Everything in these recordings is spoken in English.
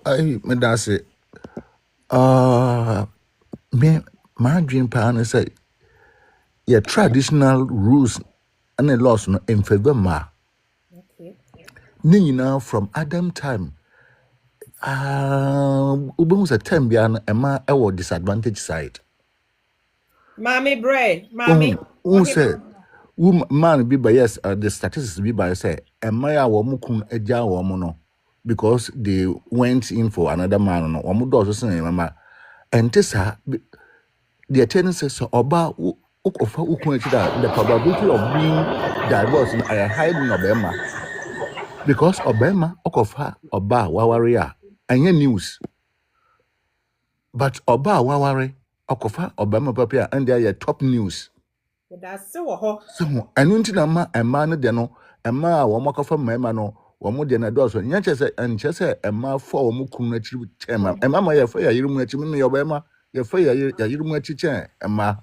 I me that's it. Me my dream plan is say yeah traditional rules and the laws no in favor ma. Okay. Nina from Adam time. Ubun was a time beyond a ma our disadvantage side. Mommy Bray, Mommy. Who said man be by yes the statistics be by say a maya womukun eja womono because they went in for another man no womudo so say mama and this the attendance says oba ukofa ukun echi the probability of being divorced no are higher than obema because obema okofa oba wawari a anya news but oba wawari okofa obema papa and they are top news. That's so. So ɛno nti na ma ɛma no de no ɛma a wɔn akɔfa mmarima no wɔn de na dɔɔso nyɛ kyɛ sɛ nkyɛ sɛ ɛma fa wɔn kunu n'akyi kyɛn ma ɛma ma yɛfa yɛ yiri mu n'akyi mímu yɛ ɔbɛma yɛfa yɛ yiri mu n'akyi kyɛn ɛma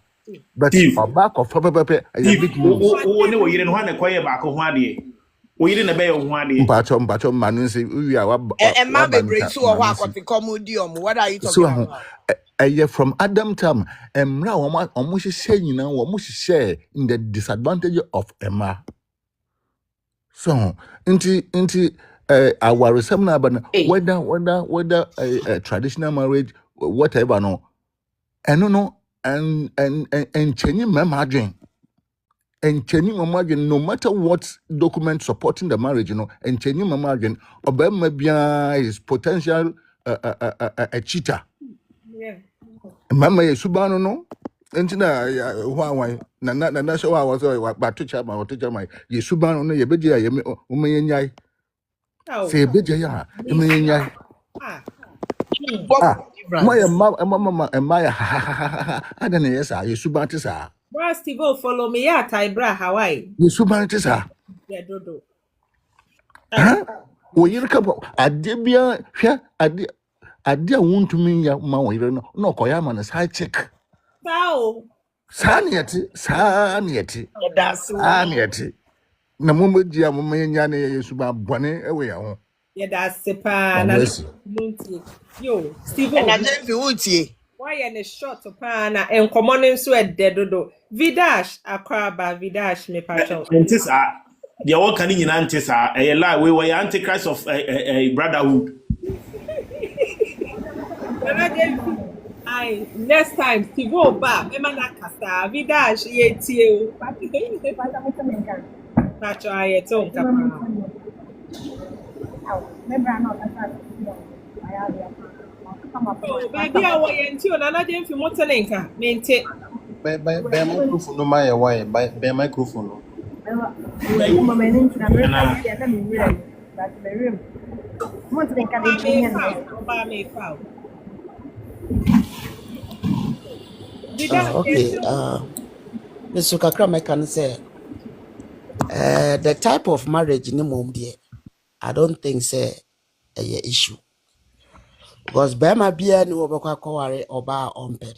but Steve, ɔba akɔfa pɛpɛpɛ ɛyɛ big news. o ne o yire no ha na koye ba ko ho ade. O yire na be ho ade. mpatwɔ mma no nsi uwi a waba Emma waba Bebre nsa so mma no what nsi coffee comodium. What are you so talking about? ɛyɛ from Adam time mmerɛ a wɔn hyehyɛ nyinaa wɔn hyehyɛ in the disadvantage of ɛma. So, into our seminar, but Hey, whether traditional marriage, whatever, no, and no, and changing my margin, and changing my margin, no matter what document supporting the marriage, and changing my margin, Obama is potential a cheater. Yeah. Mama is Subano, no. Entina why na so I was about to chat my teacher my Yesubano no ye bedia ye me Oh. say beja ya emenyai Ah. What's the my difference? mama and my I don't know yes you subantis Bro, Steve, follow me. Yeah, Tybra, Hawaii. you subantis Yeah, Dodo. huh we you come adebia hwe ade a wontumi ya ma wo yire no koya ma na side check Sao. sanieti That's sanieti na mumegia mumenya ne yesu ba bone ewe ya ho Yeah, that's the pan. And wamwesi yo, Steve, and I just feel it. why in a short pan and common sweat dead Dodo. Vidash, Akraba, Vidash, me patcho. enti sa. The all kan nyina enti sa. E lie we antichrist of brotherhood. I next time Steve back, Emma Casta, Vidash, ye too. Patcho, I don't come. Oh, baby, I want you and another thing for Motanenka. Maintain. By microphone, no my why by microphone. No. Na Okay. Mr. Kakra can say the type of marriage in mom dear. I don't think say a issue. Because Bema Bia ni wabaka kawari oba ompen.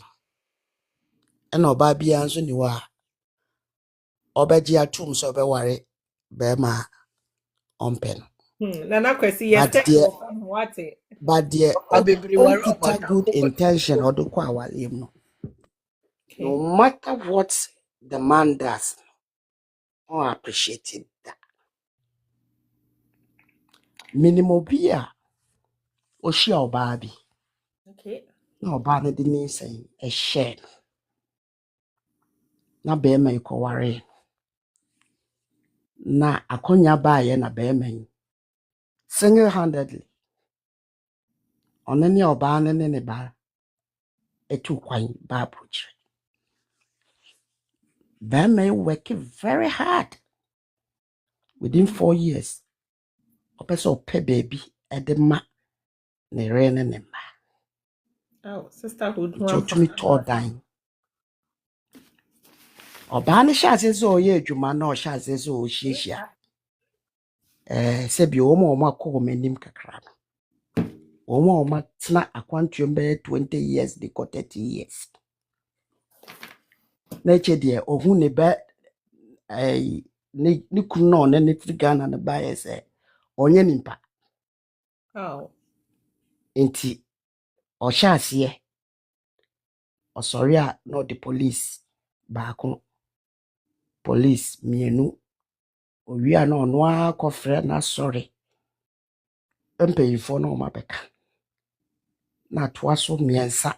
And oba bia nso ni wa obeji atum so be ware Bema ompen. Nana kwesi yes what But dear onkita good intention or do kwa wale no. No matter what the man does, I appreciate it. That. Minimum beer or she or Barbie. Okay. No, Barney didn't say a share. Na Bema you worry. Na akonya baye na Bema single handedly. On any or ban and any bar. A two quine bar butcher. Bema working very hard. Within 4 years. Opeso pay baby at the ma. Ne rain and ma. Oh, sisterhood. To me tall dime. Ọbaa no hyɛ ase sɛ ɔyɛ adwuma na ɔhyɛ ase sɛ ɔhyiahyia sɛbi wɔn a akɔ wɔn anim kakra no wɔn a tena akwantuom bɛyɛ 20 years de kɔ 30 years na ɛkyɛ deɛ ɔhu ne bɛ ne kunu na ɔne ne tiri Ghana no baeɛ sɛ ɔnyɛ nimpa. Oh. Inti ọhyɛ aseɛ ɔsɔre a na ɔde police baako police mienu owia na ɔno a kɔfrɛ na sɔre mpanyinfoɔ na ɔma bɛka na atoa so mmiɛnsa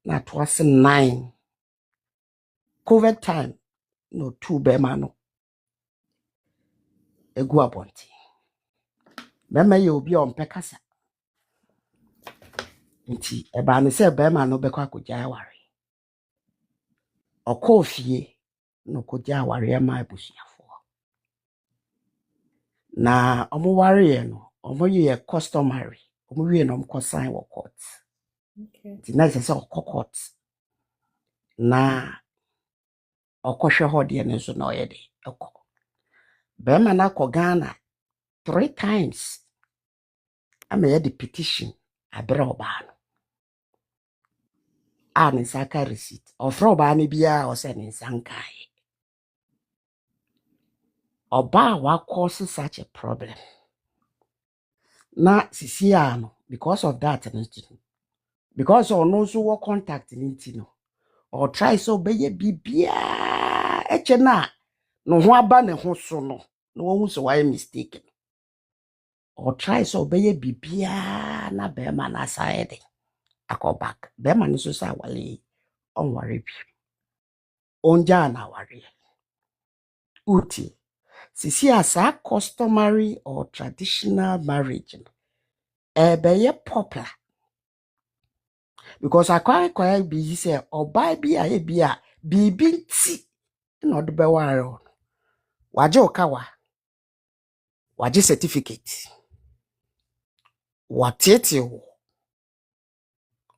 na atoa so 9 covid time no two bɛrima no egu abɔnten bɛrima yɛ obi a ɔmpɛ kasa nti ɛbaa ne sɛ bɛrima no bɛkɔ akɔgya aware ɔkɔɔ fie na ɔkɔgya awareɛ ma abusuafoɔ na ɔmo wareɛ no ɔmo yɛ customary ɔmo wie na ɔmo kɔ sign wɔ court Okay. nti na ɛsɛ sɛ ɔkɔ court na ɔkɔhwɛ hɔ deɛ no nso na ɔyɛ de ɛkɔ bɛrima no akɔ Ghana 3 times ama yɛde petition abrɛ ɔbaa no a ne nsa ka receipt ɔfrɛ ɔbaa no biara ɔsɛ ne nsa nkae ɔbaa wakɔ such a problem na sisi a no because of that no because ɔno nso wɔ contact ne nti no or try so bɛyɛ bibia ɛkyɛ na no ho aba ne ho so no na wɔn so why mistake or try so bɛyɛ bibia na bɛrima na asayɛ de akɔ back bɛrima no so sa wale ɔnware bi onja na ware uti sisi asa customary or traditional marriage no bɛyɛ popular because akwai bi sɛ ɔbaa bi a ebi a bibi nti na ɔde bɛware ɔno wagye okawa wagye certificate watete wo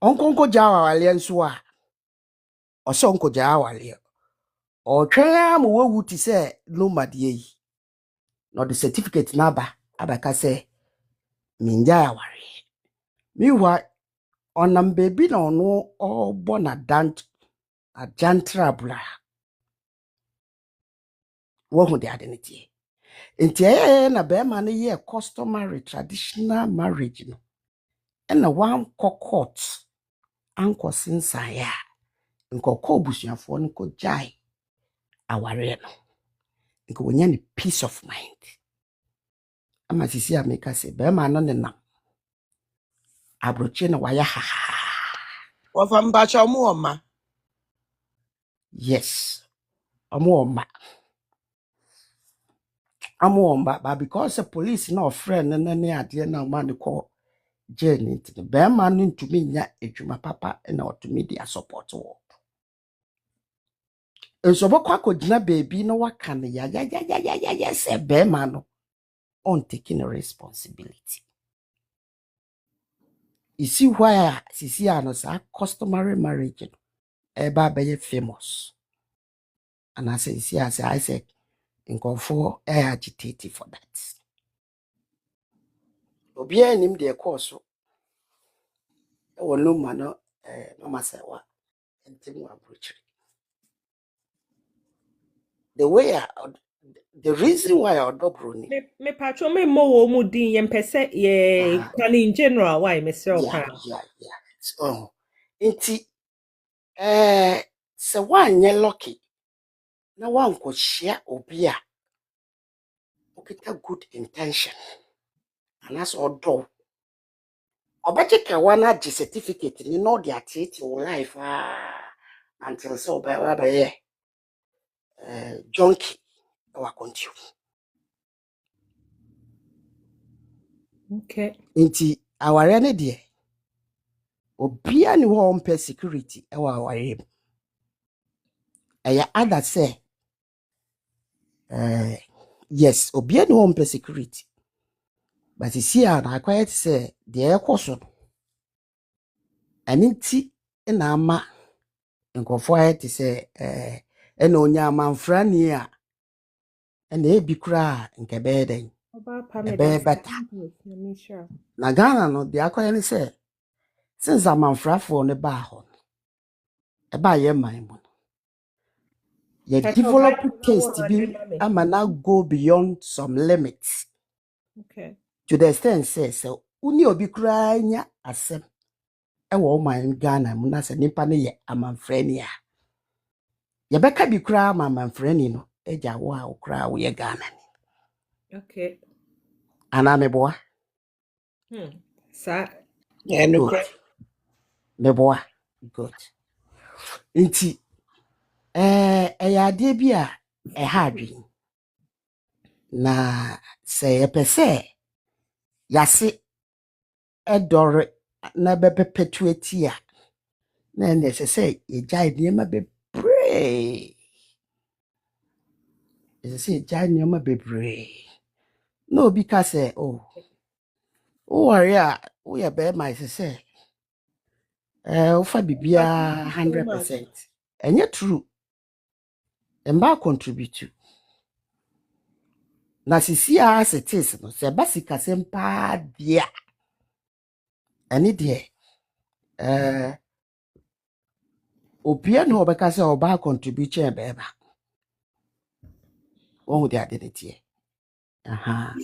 onkonko gya awale nso a ɔsɛ onko gya awale ɔtwɛn ma wawu ti sɛ no madie yi na ɔde certificate na abaka sɛ minja aware miwa ɔnam bebi na ɔno ɔbɔ na ajantra bra wohu de ade ne tie nti na bɛrima no yɛ customary traditional marriage no ɛna one court ankɔ sensan ya nkɔkɔ busuafoɔ no kɔ jai aware no nko wonya ne peace of mind ama sisi ameka sɛ bɛrima no ne nam abroche na waya ha Wafa mbacha omu oma. yes omu omba but because the police na friend na ne ade na man ko jail nti bɛrima no ntumi nya adwuma papa na otumi dia support wo enso bɔkɔ akɔgyina baby na waka ne ya sɛ bɛrima no on taking responsibility you see why sisi ano sa customary marriage no eba be famous and as sisi as I said nkɔfo agitated for that obi anim de course e wo no ma no mama say wa entimu approach the way the reason why I double ni me patro me mo wo mu din ye mpese ye kan in general why me say yeah so enti se wanye lucky na wanko share obi a okita good intention and as odo obecheka wana gi certificate ni no dey atete wo life until so be junkie wa continue okay nti aware ne de obia ni wo mpe security e wa aware eya other say yes obia ni wo mpe security but see na quiet say de ekoso aninti na ama nkofo ayete say ena onya amanfrani a ena ebi kura nke beden ebe beta na Ghana no de akoye ni say since amanfrafo ne ba ho e ba ye man mo ye develop taste bi ama na go beyond some limits okay to the extent say so uni obi kura nya asem ewo man Ghana mu na se nipa ne ye amanfrani a ye beka bi kura amanfrani no eja wo a okura wo ye Ghana ni Okay. ana meboa Sa. Yeah, no good crack. meboa good nti ade bi a ha adwen na se ye pese yase edore na be perpetuate a na ne se ye jai niema be pray se jai niema be pray no obi ka say oh worry a we be my say ufa bibia But thank you so much. 100% enye true emba contribute na sisi a setis no se basika sempa dia ene de obia no obeka se oba contribute e be ba won de ade ne tie aha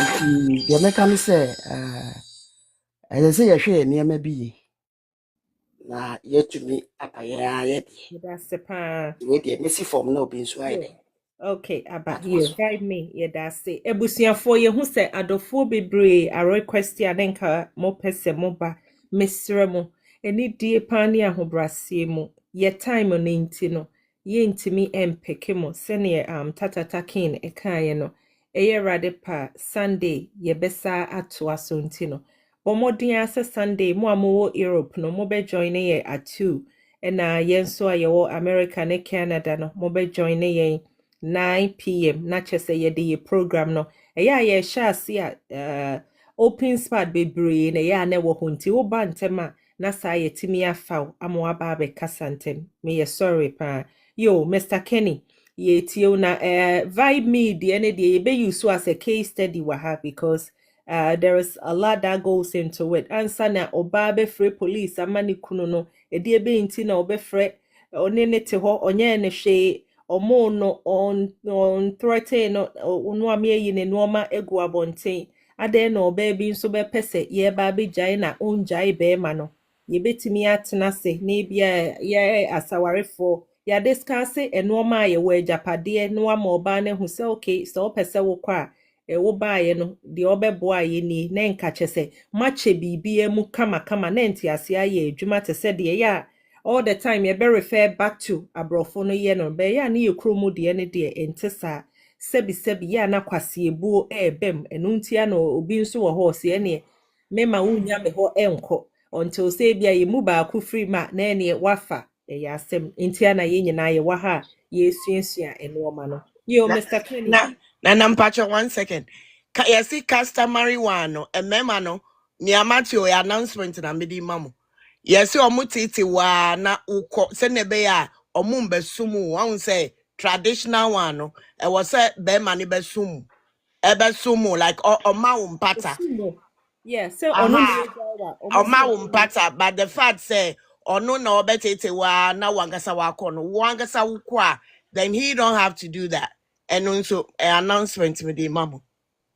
nti de meka me se se ye hwe niema bi ye na yetumi apaya ye That's the pa. de we de mesi form na obi nso ayede Okay, aba you atwaso guide me. Yeah, that's it. Ebusuafo ye hu se adofo bebre a request ya denka mo pese mo ba mesre mo. Eni die pan ne ahobrasie mu. Ye time no nti no. Ye ntimi empeke mo sene tata takin e kan ye no. Eye rade pa Sunday ye besa ato aso nti no. Bomodin ase Sunday mo amowo Europe no mo be join ye at 2. Na yen so a ye wo America ne Canada no mo be join ye 9 p.m. na chese ye de ye program no eya ye sha si a open spot bebre na ya na wo honti wo ba ntema na sa ye timi afa amo aba be kasantem me ye sorry pa yo Mr. Kenny ye tio na vibe me de ene de ye be use as a case study wa ha because there is a lot that goes into it ansa na oba be free police amani kunu no e de be nti na obe free onene te ho onye ne hwe omo no on threaten no no am ye ne no ma egu abonten ade na oba bi nso be pese ye ba be jai na onjai be ma no ye betimi atena se na bia ye asawarefo ya discuss eno ma ye we japade no ama oba ne hu se okay so pese wo kwa wo ba ye no de obebo aye ni na nka chese mache bibia mu kama kama na ntiase aye adwuma te se de ya all the time you be refer back to abrofo no ye no be ya na ye kromu de ne de entesa sebi ya na kwase ebuo ebem enu ntia no obi nso wo ho se ne mema wunya me ho enko until say bia ye mu ba ku free ma na ne wafa ya asem ntia na ye nyina ye wa ha ye suasua eno ma no yo Na Mr. Kenny na mpacho 1 second. You see customary one no, a mema no, ni amatio ya announcement na medi mamu. Yes, omu titi wa na uko sene be ya omu mbesumu wa say traditional one no. E was say be mani besumu. E besumu like oma umpata. Osumo yeah so onu Aha. ne jawa omo se Oma umpata but the fact say ono na obetete wa na wangasa wako no wangasa ukwa then he don't have to do that. And also announcement with the mamu.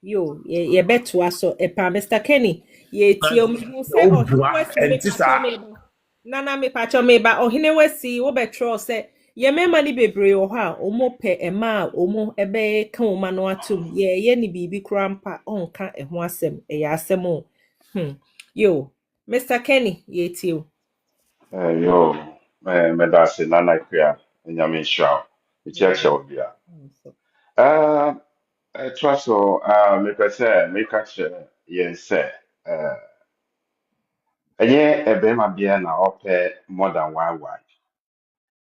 yo ye beto aso epa Mr. Kenny ye na tio me say oh he obua was me enti pacho saa me ba nana me pacho me ba oh he wasi wo betro say ye mema ni bebre o ha omo pe ema omo ebe ka o ma no atum ye ni bibi krampa onka eho asem e ya asem o yo Mr. Kenny ye tio Yo, medase nana kwa nyame shao. Ichiacha obia. Uh, Traso, me pese, me catch yen say, enye ebema bia na ope more than one wife.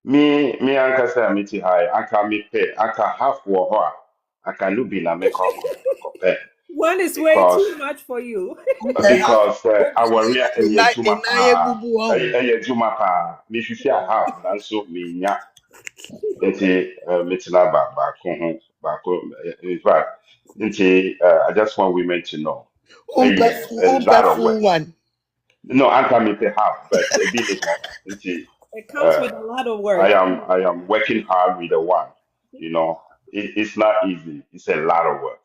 Me anka say miti high, anka me pay, anka half wo ho a, anka nubi na me kope. one is way Because, too much for you our real eye juma Inaye pa, bubu wahu. eye juma pa, me fifia half, nanso me nya. Nti metina baako ho baako in fact nti I just want women to know a lot of work. Umpefu one. No, anka me pay half but a bit more. Nti it comes uh, with a lot of I work am I am working hard with the one. You know, it's not easy. It's a lot of work.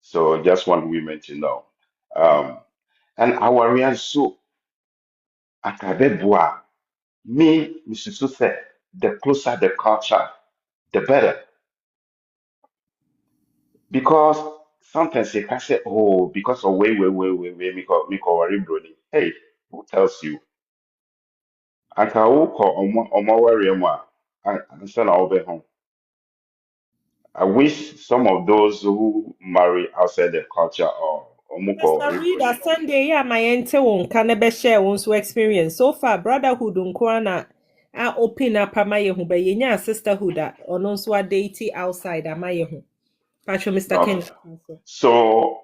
So just want women to know. Um, and our so akabebua me, Mrs. Suse, the closer the culture, the better. Because sometimes you can say, oh, because of way, me call worry brony. Hey, who tells you? Anka wo call omo worry mo and send over home. I wish some of those who marry outside the culture or omo call Mr. worry Reader, brony. Sunday, yeah, my ente won can never share one's experience. So far, brotherhood unkwana I open up a my hu, but yenya sisterhood or non so deity outside a my hu. Patrol Mr. Okay. Ken. So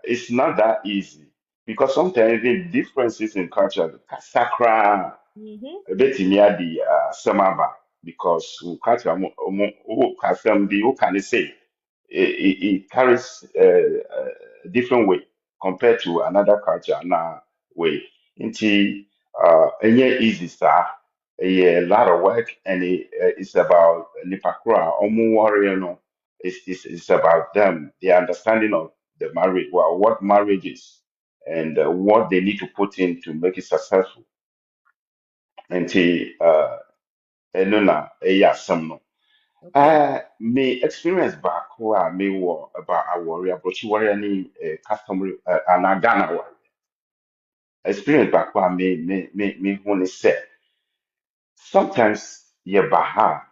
it's not that easy because sometimes the differences in culture, sakra, Mm-hmm. ebetimi adi semaba because culture who custom be who can say it carries a different way compared to another culture na way. Inti enye easy sir, a lot of work and it's about nipakura omu warrior no. It's about them, the understanding of the marriage, well, what marriage is, and what they need to put in to make it successful. Nti ɛno na ɛyɛ asɛm no. Okay. Me experience baako a mewɔ about awɔre aborɔkyiwɔre ne customary anaa Ghana ware. Experience baako a mehu ne sɛ sometimes yɛba ha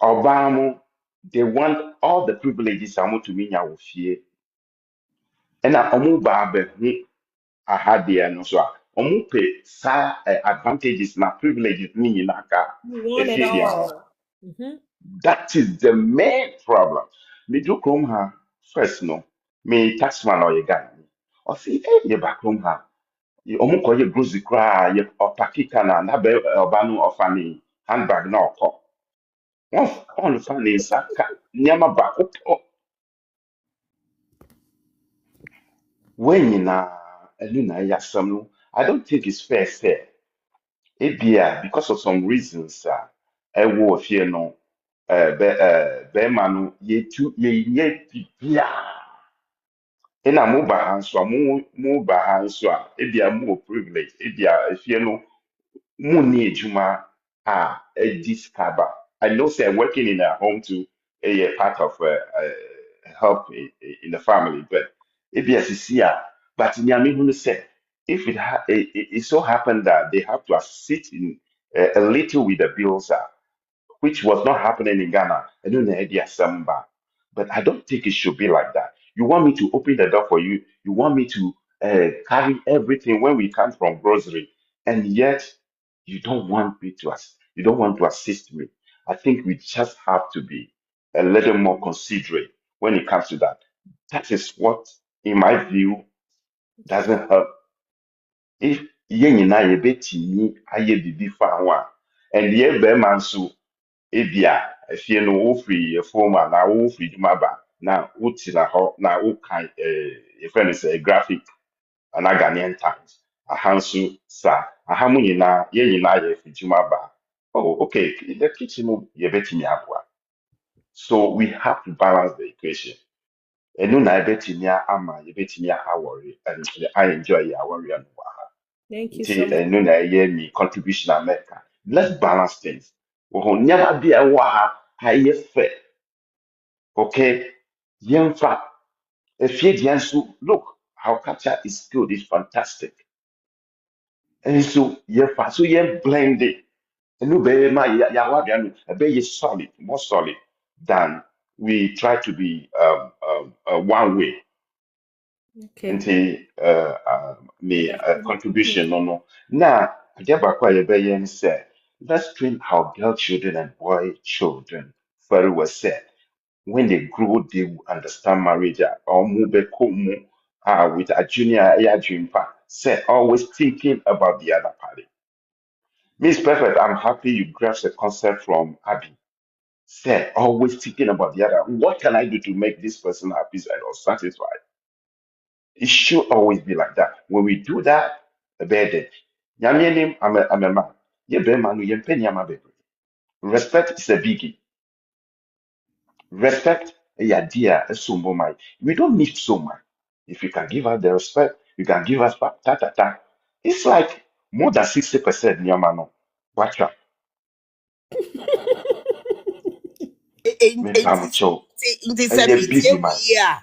a, ɔbaa mo they want all the privileges a wɔtumi nya wɔ fie ɛna ɔmo baa bɛhu aha deɛ no so a ɔmo pɛ saa advantages na privileges ne nyinaa ka You want it efie deɛ hɔ. all. Mm-hmm. That is the main problem. Me do come ha first no. Me taxman or ye guy. Or see, eh, ye back home ha. You omu ko ye grocery cry, ye or pakika na be obanu or funny handbag no ko. One on funny saka nyama back up when na eluna ya some no. I don't think it's fair. Ebia because of some reasons I will fear no be manu ye tu ye bibia. Ɛna mo ba ha nso a mo ba ha nso a ebia mo wɔ privilege ebia efie no mo ni edwuma a edi sika ba. I know say working in a home too a part of help in the family but ebia sisi a but nyame hu no sɛ if it so happened that they have to assist in a little with the bills which was not happening in Ghana. I don't know idea samba. But I don't think it should be like that. You want me to open the door for you. You want me to carry everything when we come from grocery, and yet you don't want me to you don't want to assist me. I think we just have to be a little more considerate when it comes to that. That is what, in my view, Okay. doesn't help. If yɛn nyinaa yɛbɛtumi ayɛ biribi fa ho a, and yɛn bɛrima nso ebia efie no wofiri efom a na wofiri dwuma ba na wotena hɔ na wokan yɛfrɛ no sɛ graphic anaa Ghanaian Times aha nso saa aha mu nyinaa yɛn nyinaa yɛfiri dwuma ba oh okay the kitchen no yɛbɛtumi aboa so we have to balance the equation ɛno na yɛbɛtumi ama yɛbɛtumi awɔre and I enjoy yɛ awɔre no wɔ ha Thank you nti so much. ɛno na ɛyɛ me contribution America let's balance things wɔ ho nneɛma bi a ɛwɔ ha ha yɛ fɛ. Okay, Yemfa, Efiejiansu, look, how culture is good, it's fantastic. And so Yefa, so you blend it. And you be my be solid, more solid than we try to be one way. Okay. Into me Meda contribution no no. Now, I get back what you say. Let's train our girl children and boy children very well said. When they grow, they will understand marriage or move back home with a junior air dream part. Say always thinking about the other party. Miss Perfect, I'm happy you grasped the concept from Abby. Say always thinking about the other. What can I do to make this person happy and or satisfied? It should always be like that. When we do that, a bad day. Nyame I'm a man. Ye be man, ye mpe nyama bebree. Respect is a biggie. Respect Yeah, dear, so much. We don't need so much. If you can give us the respect, you can give us ta. It's like more than 60% Nyamano. Watch out. Me pamucho. Inti And you're semitie busy, man. we ya.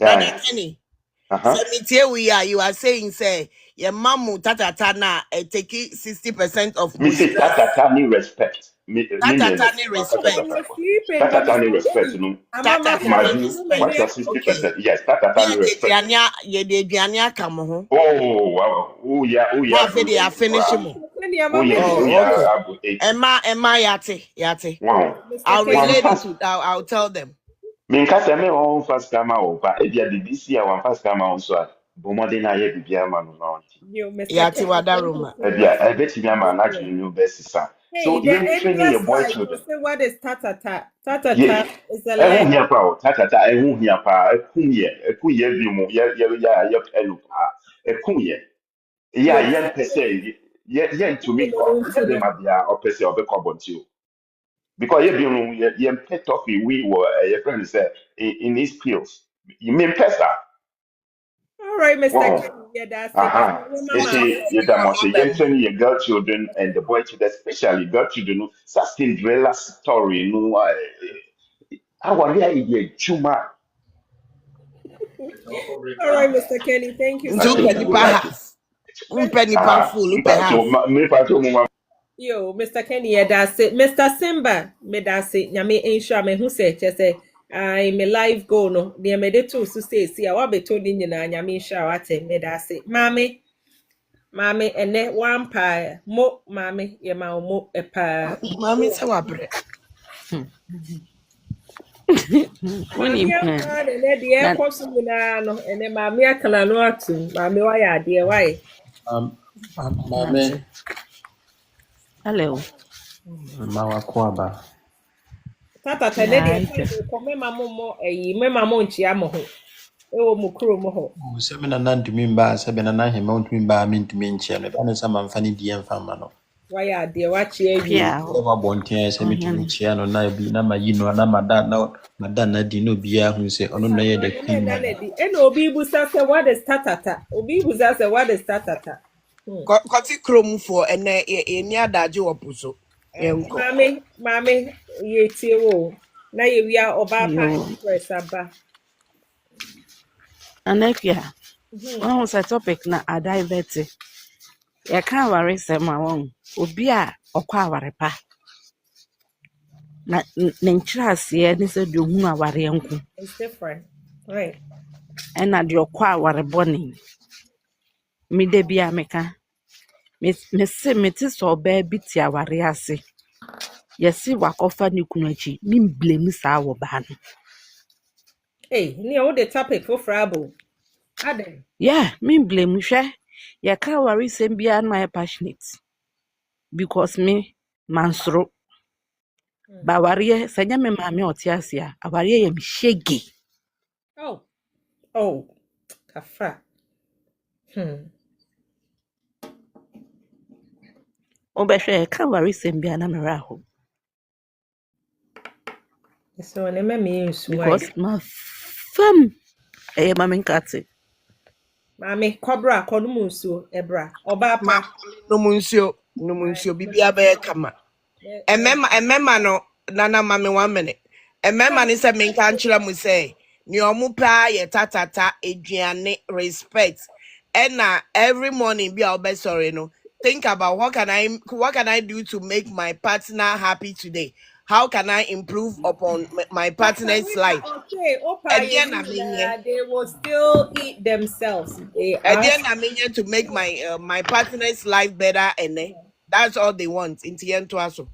Brother Yeah. Kenny. Uh-huh. Semitie we ya. You are saying say your mamu tatata na take 60% of Me my say stress. ta ni respect. Me Tatata name. ni When respect. you're sleeping, but Ta Mr. ni respect, Kenny, no. I'm a Tatata ni Maju, respect. watch mama. out Okay. 60%. Yes, ta Me ni de respect. duania kamo ho. Oh, wow. Oh, Na yeah, fe bro. de 80 finish crowd. mo. Oh, Oh, okay. yeah, bro. 80. Emma yate. Wow. Mr. I'll Kenny, One relate it fast. to I'll tell them. Me kasa me on fast kama o ba e dia de this year one fast kama on so a bomode na ye bibia ma no na onti you, Mr. Yate Kenny, wada thank you Roma. so e much bia e beti mi for ma na sharing. twi new best sa Hey, so the you training your endless boy side, you children say what is tatata? ye Tatata is a e hu leg. hia pa o ta e hu hia pa e ku ye bi mu ye pelu pa e ku ye ya Yes. ye pese ye to me ko ye be ma bia o pese o be ko bonti o because ye bi mu ye pet off we were your friend said in his pills you mean pesa. All right, Mr. Wow. Kenny, yeah, that's it. Uh-huh. Mecha Mama, Eti yedamose yentweni your girl children and the boy children, especially girl children, no such Cinderella story, no. Awari ayi chuma. all right, Mr. Kenny, thank you so nti Pacho, upe much. nipa half. Umpe nipa ah, full, upe half. me pacho muma. Yo, Mr. Kenny, yeah, that's it. Mr. Simba, me that's it. Nyame insure me who say say I me live go no. The me de too so say see I wa be told in na nyame insure what me that's it. Mami ene one pie mo mami ye ma mo e pa. Mami se wabre. Mami Wonim ampa ene de e na kwaso nyina no ene mami akala no atum mami wa ya de why. Maame, nante. Hello. ma wako aba. Tata tene de Yeah, ka ito. de ko me mamo mo eyi me mamo nchia mo ho. E wo mu kuro mo ho. Oh, sɛ me nana ntumi mba a, sɛ me nana ahema ntumi mba a mentumi nkyia no. Ɛba ne sɛ mamfa ne die mfa mma no. Wa ya de wa chi awie. Pia Sɛ ho. wabɔnten a sɛ metumi Ohene. kyia no na bi na mayi no na mada n'adi na obiara hu sɛ ɔno na yɛ Esa the no me queen na man. na di. E na obi busa se what is tatata. Obi busa se what is tatata. Koti krom for ene eni adaje wopuso. Yenko. Mami ye tie wo. Na ye wia oba pa Yo. express aba. Anapia. Mhm. One was a topic na adivert. Ya ka ware sem a won. Obi a okwa aware pa. Na ne nkyira ase ne se de ohunu aware nko. It's different. Right. E na de okwa aware boni. Me de bia meka. Me se meti so ba bi ti aware ase. Yesi wakofa ne kunu achi. Me blame saa wo ba no. Hey, ni o the topic for frabo. Adam. Yeah, me blame hwɛ. Ya ka ware sem bia na I passionate because me mansoro. Ba ware sɛ nyɛ me maame a ɔte ase a, aware yɛ me shege. Oh. Oh. Kafa. Hmm. Wobɛhwɛ ya ka ware sem bia na mmerɛ aho So ne me nsuai. because ma fam ɛyɛ ma menkate. Mami kobra konum nsuo ebra. Oba Ma pa. no munsio bibia be kama. Emema no nana mami 1 minute. Emema ni se menka nkyerɛ mu sɛ ni ɔmo pa ye tatata aduane respect. Ɛna every morning bi a ɔbɛsɔre no think about what can I do to make my partner happy today? How can I improve upon my Papa, partner's we are life? okay. Opa Ɛdeɛ na menyɛ. they will still eat themselves. They are Ɛdeɛ na menyɛ to make my partner's life better and that's all they want. Nti yɛntoa so.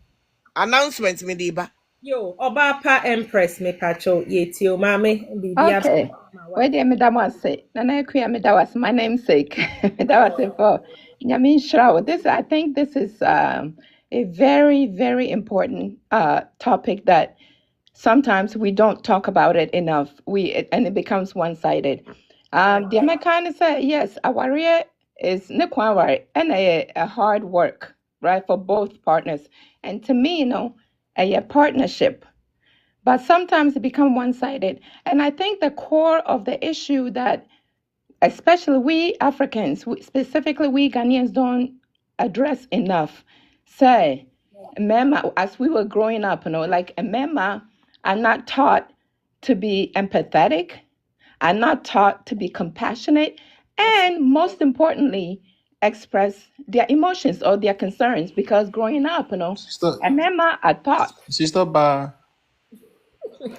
Announcement me de ba. yo oba pa empress me pacho ye tio mami bibia. Okay. Where did Madam say? Nana Kuya Medawas, my namesake. Medawas for Yamin Shrao. I think this is a very, very important topic that sometimes we don't talk about it enough. And it becomes one-sided. The American say yes, a warrior is nekwawari and a hard work, right, for both partners. And to me, a partnership. but sometimes it becomes one-sided. And I think the core of the issue that especially we Africans, specifically we Ghanaians, don't address enough. Say, Mema, as we were growing up, like Mema are not taught to be empathetic, are not taught to be compassionate, and most importantly, express their emotions or their concerns. Because growing up, Sister, Mema are taught. sister ba,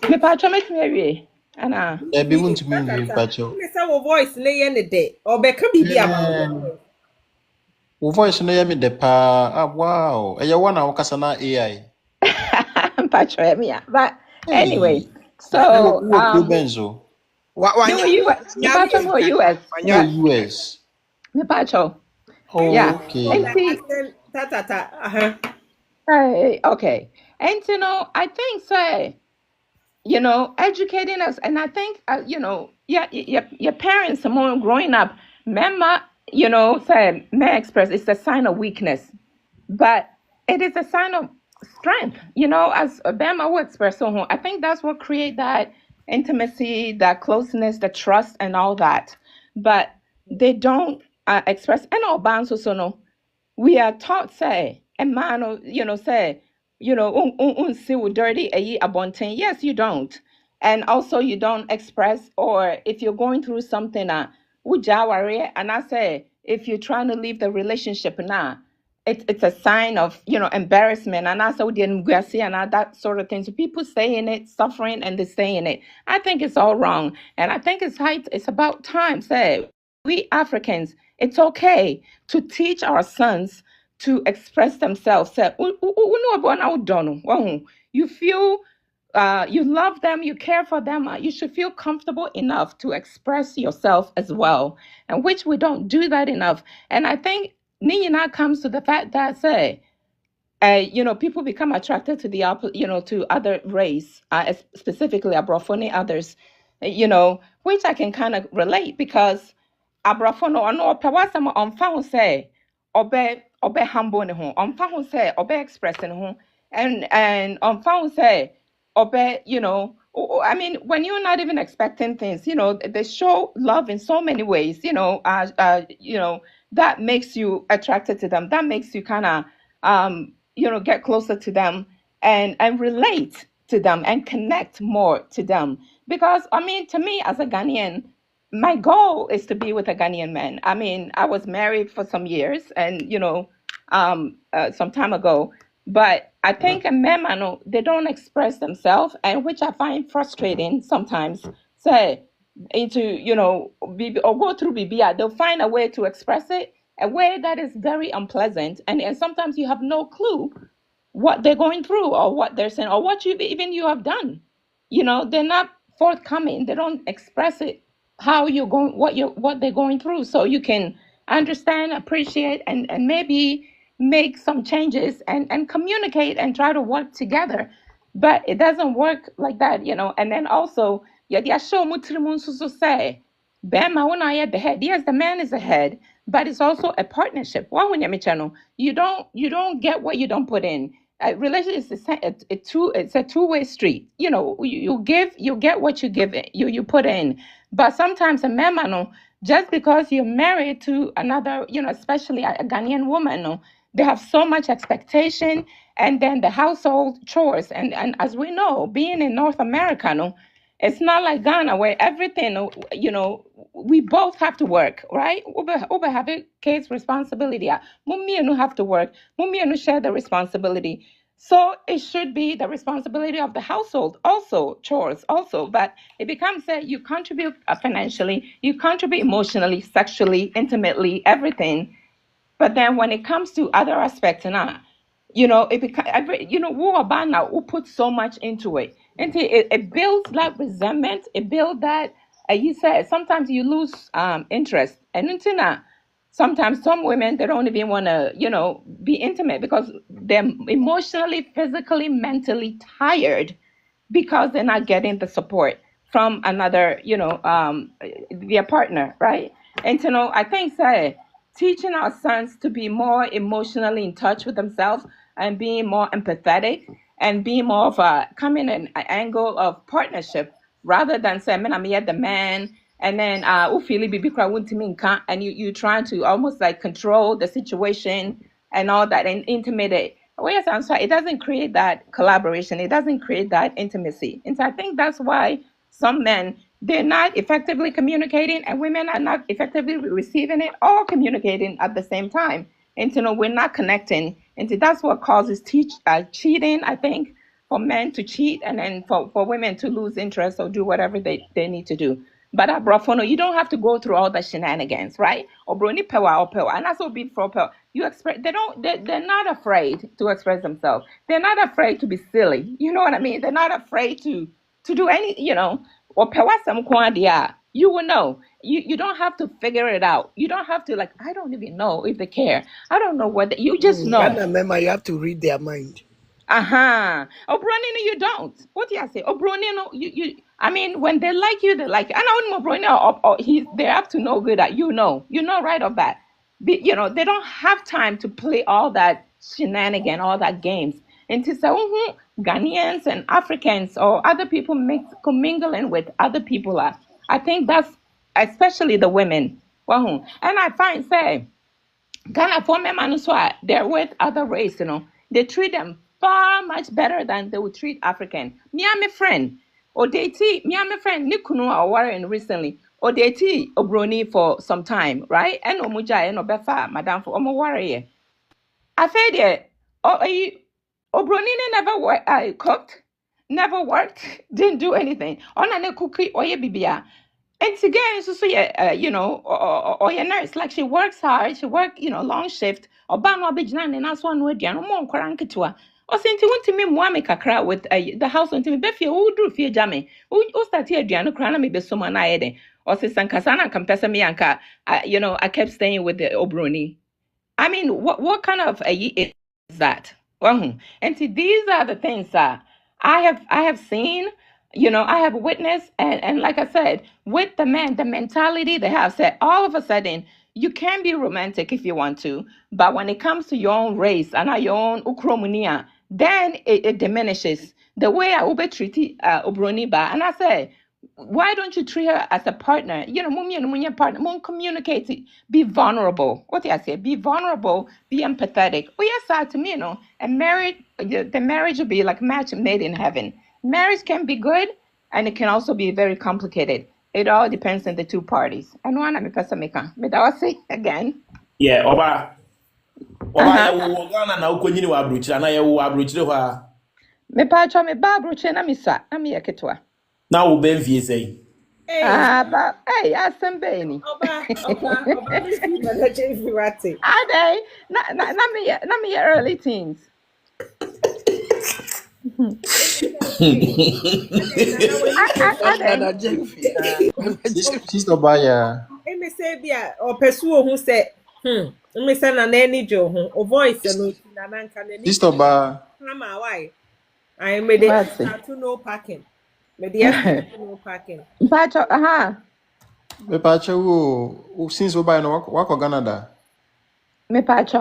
Me pa chome tumewe, ebi won't mean we Tata, pacho. me say wo voice ne ye ne de. Obeka bibi about your voice. Wo voice no yɛ me de pa. Ah, wow. Ɛyɛ one a wokasa na AI. But anyway, Hey. so Wo kuro benzo. me were US. Me pacho me were US. Wo US. Me pacho. Oh, Yeah. okay. And see, Tata. hey, okay. And I think say, educating us, and I think yeah, your parents, someone growing up, remember, say, may express it's a sign of weakness, but it is a sign of strength. As Obama will express, so I think that's what create that intimacy, that closeness, the trust, and all that. But they don't express. And all bands also no. We are taught say, a man, say, see with dirty a abontain. Yes, you don't. And also you don't express, or if you're going through something, and I say, if you're trying to leave the relationship now, it's a sign of, embarrassment. And I saw the and that sort of thing. So people saying it, suffering, and they saying it. I think it's all wrong. And I think it's about time, say, we Africans, it's okay to teach our sons to express themselves. Say, you feel you love them, you care for them, you should feel comfortable enough to express yourself as well, and which we don't do that enough. And I think Nina comes to the fact that say, people become attracted to to other race, specifically Abrofoni others, which I can kind of relate because Abrofo no ɔpɛ wasɛm ɔmfa ho sɛ ɔbɛ humble ne ho, ɔmfa ho sɛ ɔbɛ express ne ho, and ɔmfa ho sɛ ɔbɛ, I mean, when you're not even expecting things, they show love in so many ways, that makes you attracted to them, that makes you kind of get closer to them and relate to them and connect more to them. Because I mean, to me as a Ghanaian, my goal is to be with a Ghanaian man. I mean, I was married for some years and some time ago, but I think a men, they don't express themselves, and which I find frustrating sometimes. Say into or go through BBI, they'll find a way to express it, a way that is very unpleasant, and sometimes you have no clue what they're going through or what they're saying or what you have done. They're not forthcoming. They don't express it how you're going, what they're going through, so you can understand, appreciate, and maybe make some changes and communicate and try to work together. But it doesn't work like that. And then also, yeah, show say, Bema, when I at the head, yes, the man is the head, but it's also a partnership. You don't get what you don't put in. Relationship is it's a two-way street. You give, you get what you give it, you put in. But sometimes a man, just because you're married to another, especially a Ghanaian woman, they have so much expectation, and then the household chores, and as we know, being in North America, it's not like Ghana where everything, we both have to work, right? Ube have a case responsibility. Mummy and have to work. Mummy and share the responsibility. So it should be the responsibility of the household, also chores, also. But it becomes that you contribute financially, you contribute emotionally, sexually, intimately, everything. But then when it comes to other aspects, it becomes who put so much into it. And it builds that resentment. It builds that you said sometimes you lose interest. And sometimes some women they don't even want to, be intimate because they're emotionally, physically, mentally tired because they're not getting the support from another, their partner, right? And I think say teaching our sons to be more emotionally in touch with themselves and being more empathetic and be more of a come in an angle of partnership rather than say, I'm here the man, and then ufili bibi kwa wuntimi nka, and you trying to almost like control the situation and all that and intimidate. Well, yes, I'm sorry. It doesn't create that collaboration. It doesn't create that intimacy. And so I think that's why some men, they're not effectively communicating and women are not effectively receiving it or communicating at the same time. And so, we're not connecting. And so that's what causes cheating, I think, for men to cheat and then for women to lose interest or do whatever they need to do. But at Brofono, you don't have to go through all the shenanigans, right? Or brony power or power. And that's what beat for power. You express they're not afraid to express themselves. They're not afraid to be silly. You know what I mean? They're not afraid to do any, or power some quandia. You will know. You don't have to figure it out. You don't have to like, I don't even know if they care. I don't know what you just know. Ghana member, you have to read their mind. Obronino, you don't. What do you say? Obronino, you. I mean, when they like you, they like you. I know Obronino, they're up to no good at you know right off that. They don't have time to play all that shenanigan, all that games. And to say, Ghanaians and Africans or other people commingling with other people are. I think that's especially the women. And I find say. Ghana for men they're with other race, they treat them far much better than they would treat African. Me and my friend, or me and my friend Nikunu are worrying recently, or Obroni for some time, right? And Omuja and Obefa, Madam for Omo worry. I said it. Obroni never cooked, never worked, didn't do anything. On a cookie or bibia. And again, so or your nurse, like she works hard, she work, long shift, or ban or big and that's one word, no more crankitua. Or saying to want to me mwame kakra with the house on to me, Beffy, who drew fear jammy, who start here, Diana Crana, maybe someone I had, or say Sankasana, Campesa Mianca, I kept staying with the Obroni. I mean, what kind of is that? And see, these are the things that I have seen, I have witnessed, and like I said, with the men, the mentality they have said, all of a sudden, you can be romantic if you want to, but when it comes to your own race and your own ukromunia, then it diminishes. The way I ube treat Obroniba, and I say, why don't you treat her as a partner? Partner, communicate, be vulnerable. What did I say? Be vulnerable, be empathetic. Oh, yes, to me, and the marriage will be like match made in heaven. Marriage can be good, and it can also be very complicated. It all depends on the two parties. And one I'm a person maker. But I will say again. Yeah, Oba ya wo Ghana na ukonyini wa abrochire na ya wo abrochire ho a. Me pa cho me ba abrochire na misa, na me yaketwa. Na wo ben vie sei. Asembe ni. Oba, na me early teens. Sister Baya. Me say bia o pesuo hu say me say na any jo hu o voice no na nanka na ni. Sister Ba. Mama why? I made it to no parking. Me dey no parking. Pacho Me pacho wo since wo buy no wako Canada. Me pacho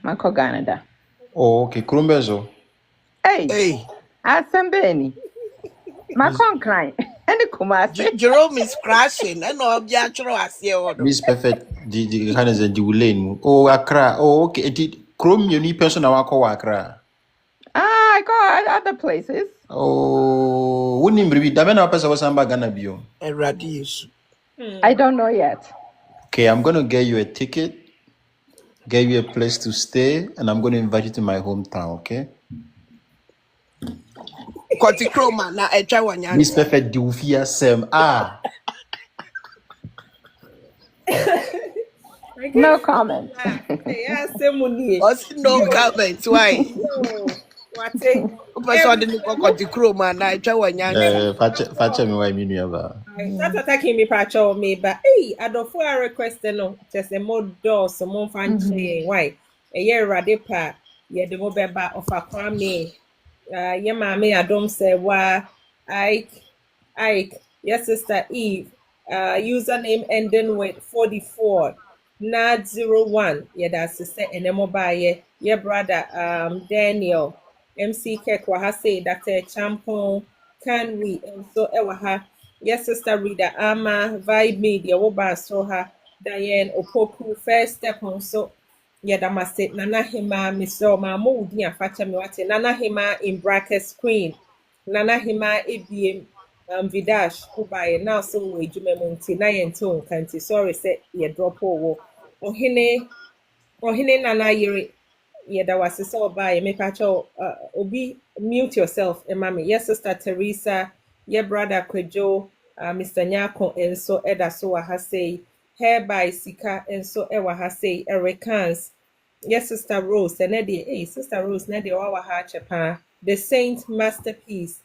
mako Canada. Oh, okay, Krumbezo. Hey. Asembe ni. Mako crying. Any Kumasi. Jerome is crashing. I know natural as you. Miss Perfect the kind of the lane. Oh, Accra. Oh, okay. Chrome you need person na wako Accra. I go other places. Oh, wouldn't be that many person was Ghana bio. I don't know yet. Okay, I'm gonna get you a ticket, get you a place to stay, and I'm gonna invite you to my hometown, okay? Miss Perfect Dufia Sem. No comment. No comment. Why? Fache me why me never. That's attacking me pacho me, but hey, I don't for a request no. Just a more door, some more fancy. Why? A year radipa, ye the mobile bar of a crame. Ye mammy, I don't say why. Ike, yes, Sister Eve. Username ending with 44. Not 01. Yeah, that's sister and mobile. Yeah, brother. Daniel. MC Kek wa ha say Dr. Champon can we and so ewa ha. Yes, Sister Rita Ama, Vibe Media, Woba so ha, Diane Opoku, first step on so Yadamase, Nana Hima, Miss Roma, Moody and Facha Miwate, Nana Hima in brackets Queen, Nana Hima ABM Vidash, Ubaye, now so we Jumemunti, Nayan Tone, Kanti, sorry, say ye drop over. Ohene Nana Yere, yɛda wase sɛ ɔbaa yɛ mepakyɛw obi mute yourself mami. Yes, Sister Teresa, your brother Kwejo, Mr. Nyako nso ɛda so wɔ ha sei, Hairby Sika nso ɛwɔ ha sei, Ericans. Yes, Sister Rose, ɛnɛ deɛ Sister Rose na deɛ wawa ha akyɛ paa. The Saint Masterpiece,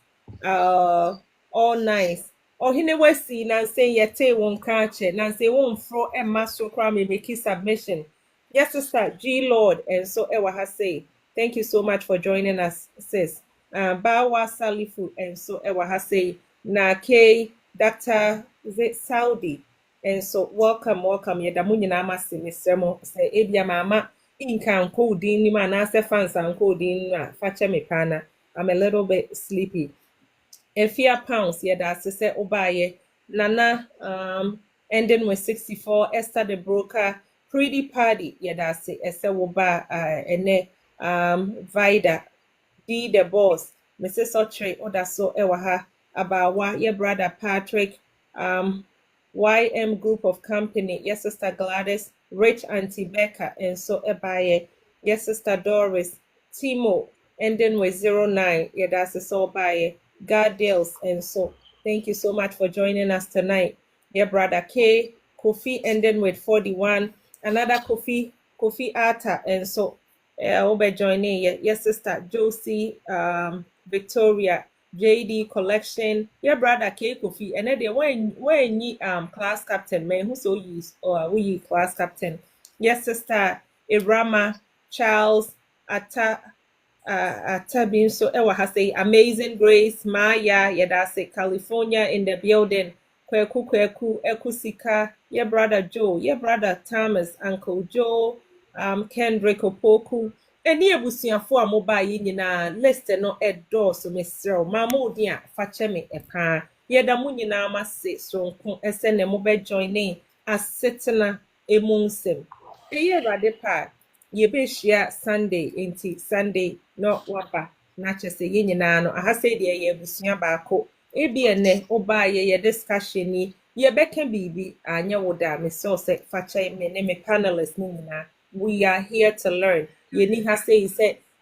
all nice. Ɔhene wasi nansɛn yɛtee wɔn ka akyɛ nansɛn wɔmforo ɛmma so koraa mebɛki submission. Yes, Sister G Lord, and so Ewa say, thank you so much for joining us, sis. Bawa Salifu, and so Ewa say, na K Dr. Is it Saudi, and so welcome. Yadamunya namasi, Mr. Mo say Ebia Mama inkan coding ni man ase fans and coding fache me pana. I'm a little bit sleepy. Efia pounds, yeah, that's to say Obaye, Nana, ending with 64, Esther the broker. Pretty party, yeah, that's it. Esther Woba, ene, Vida, D the boss, Mrs. Otre, Odaso Ewaha, Abawa, your brother Patrick, YM Group of Company, yes, Sister Gladys, Rich Auntie Becca, and so Ebaye, yes, Sister Doris, Timo, ending with 09, yeah, that's it. So Baye, God deals, and so thank you so much for joining us tonight. Your brother K, Kofi ending with 41. Another Kofi Arta, and so we'll be joining. Yes, Sister Josie, Victoria, JD Collection, your brother K Kofi, and then when you class captain, man, who so use or we class captain. Yes, Sister Irama, Charles, Atabin, so Ewa has a Amazing Grace, Maya, Yadase, California in the building. Kweku, Ekusika, your brother Joe, your brother Thomas, Uncle Joe, Kendrick Opoku, and near Busianfo mobile yina, lest no ed door so Mr. Mammo dear, Fachemi a pa, yeda munina must say so, send a mobile joining as Setana a moonsem. A year radipa, ye be share Sunday, ain't Sunday, not wapa, not just a yinano, I have said ye Busian bako. Ebiene oba ye discussion ni ye beka bibi anya woda me so say facha me ne me panelists ni nyina. We are here to learn. Ye ni ha say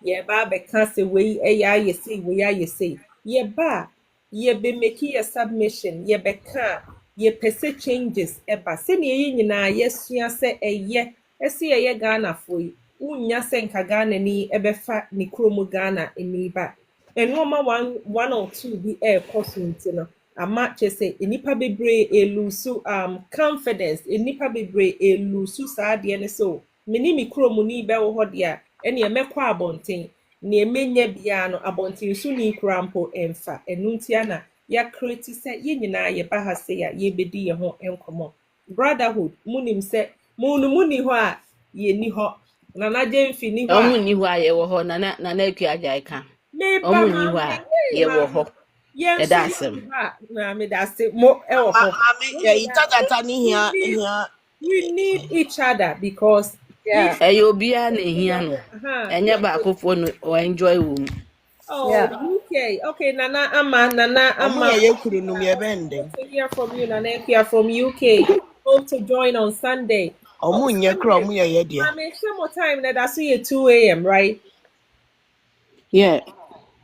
ye ba beka say we ya ye say we ya ye say ye ba ye be make your submission ye beka ye pese changes eba se ne ye nyina ye sua se eye ese ye Ghana foi unya se nka Ghana ni ebefa ni kromo Ghana eni ba. And one or two be air costume, ama say enipa bebre elusu confidence enipa bebre elusu saa de ne so meni mi kromu ni be wo hɔ de a ene emekɔ abonten ne emenya bia no abonten su ni krampo emfa enuntia na ya create say ye nyina ye ba ha say ya ye bedi ye ho enkomo brotherhood munim say muni hɔ a ye ni hɔ na na jemfi ni hɔ a Omu ni hɔ a yɛwɔ hɔ na akua ka. Omu ni hɔ a yɛwɔ hɔ. Yes, Ɛda asɛm. mo we We need each other because Yeah. if Ɛyɛ obiara na ehia no. Ɛnyɛ baakofoɔ no o enjoy wo mu. Yeah. UK. Okay, Nana Ama. bending. To hear from you, Nana Ekia from UK. Hope to join on Sunday. Some more time that I see you 2 a.m. right? Yeah,